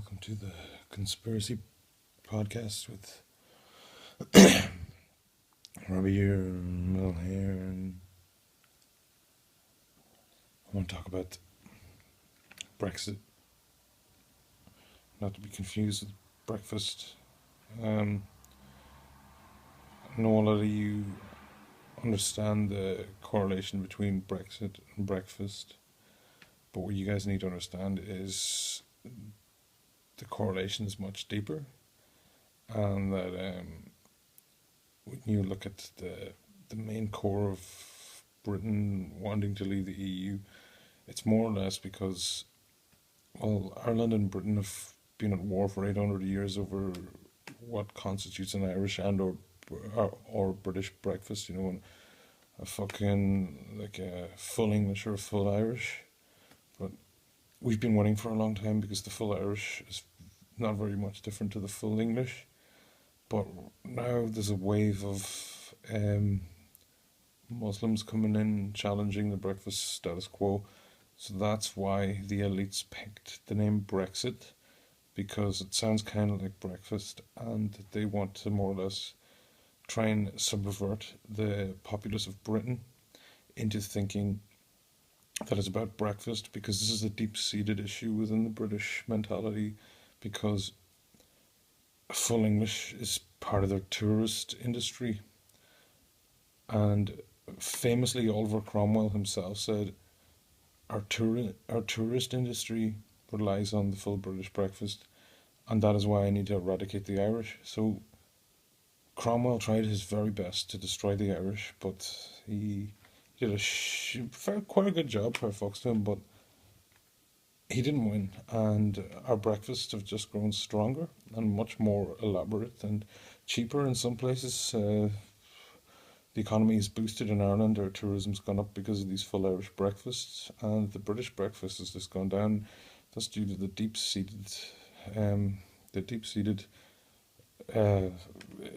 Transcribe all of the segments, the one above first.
Welcome to the conspiracy podcast with Robbie here and Will here, and I want to talk about Brexit, not to be confused with breakfast. I know a lot of you understand the correlation between Brexit and breakfast, but what you guys need to understand is the correlation is much deeper, and that when you look at the main core of Britain wanting to leave the EU, it's more or less because, well, Ireland and Britain have been at war for 800 years over what constitutes an Irish and or British breakfast. You know, a fucking like a full English or a full Irish. But we've been waiting for a long time because the full Irish is not very much different to the full English. But now there's a wave of Muslims coming in challenging the breakfast status quo. So that's why the elites picked the name Brexit, because it sounds kind of like breakfast, and they want to more or less try and subvert the populace of Britain into thinking that it's about breakfast, because this is a deep-seated issue within the British mentality, because full English is part of their tourist industry. And famously, Oliver Cromwell himself said, our tourist industry relies on the full British breakfast, and that is why I need to eradicate the Irish. So Cromwell tried his very best to destroy the Irish, but he did quite a good job, for folks to him, but he didn't win, and our breakfasts have just grown stronger and much more elaborate and cheaper in some places. The economy is boosted in Ireland, our tourism's gone up because of these full Irish breakfasts, and the British breakfast has just gone down. That's due to the deep-seated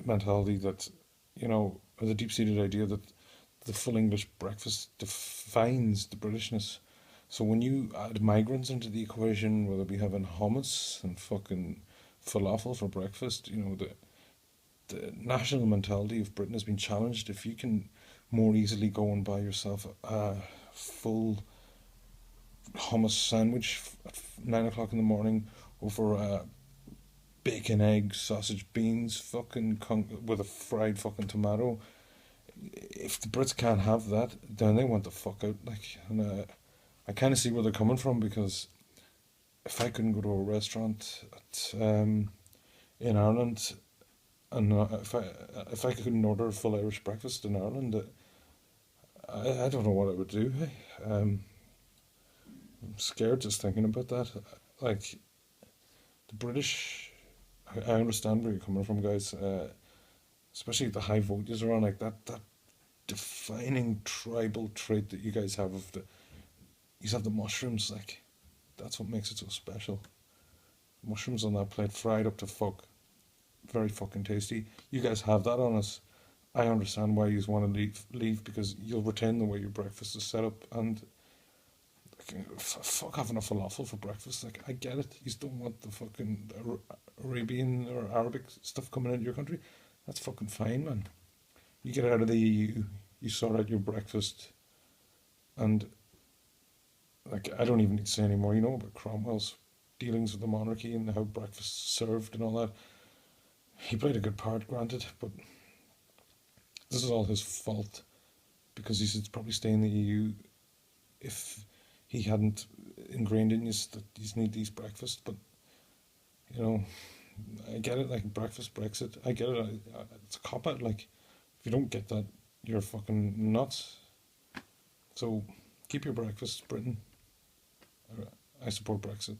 mentality that, you know, or the deep-seated idea that the full English breakfast defines the Britishness. So when you add migrants into the equation, whether we having hummus and fucking falafel for breakfast, you know, the national mentality of Britain has been challenged. If you can more easily go and buy yourself a full hummus sandwich at 9 o'clock in the morning over bacon, egg, sausage, beans, fucking with a fried fucking tomato. If the Brits can't have that, then they want the fuck out. Like, and I kind of see where they're coming from, because if I couldn't go to a restaurant in Ireland, and if I couldn't order a full Irish breakfast in Ireland, I don't know what I would do. Hey? I'm scared just thinking about that. Like, the British, I understand where you're coming from, guys. Especially the high voltages are on, like that defining tribal trait that you guys have of you have the mushrooms. Like, that's what makes it so special. Mushrooms on that plate, fried up to fuck. Very fucking tasty. You guys have that on us. I understand why you want to leave, because you'll retain the way your breakfast is set up, and fuck having a falafel for breakfast. Like, I get it. You don't want the fucking Arabian or Arabic stuff coming into your country. That's fucking fine, man. You get out of the EU, you sort out your breakfast, and like, I don't even need to say anymore. You know about Cromwell's dealings with the monarchy and how breakfast served and all that. He played a good part, granted, but this is all his fault, because he should probably stay in the EU if he hadn't ingrained in you that you need these breakfast. But, you know, I get it, like breakfast, Brexit, I get it, it's a cop-out. Like, if you don't get that, you're fucking nuts. So, keep your breakfast, Britain. I support Brexit.